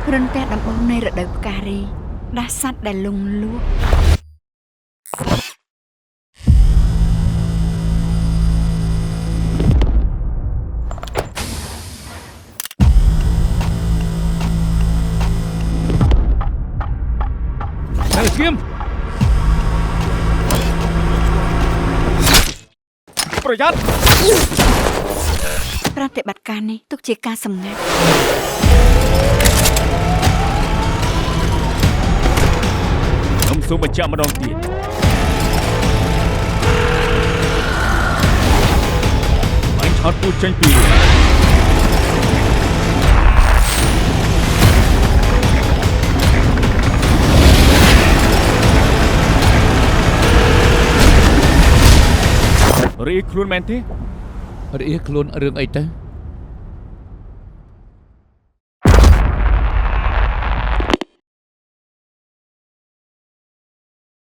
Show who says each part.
Speaker 1: រន្ទះដំបូងនៃរដូវផ្ការីដាស់សត្វដែលលងលក់
Speaker 2: នៅគៀមប្រយ័ត្ន
Speaker 1: ប្រតិបត្តិការនេះទុកជាការសម្ងាត់
Speaker 2: ខ្ញុំសូមបញ្ជាក់ម្ដងទៀតបាញ់ឆោតពូចេញពីរីខ្លួនមែនទេ
Speaker 3: រៀខ្លួនរឿងអីទៅ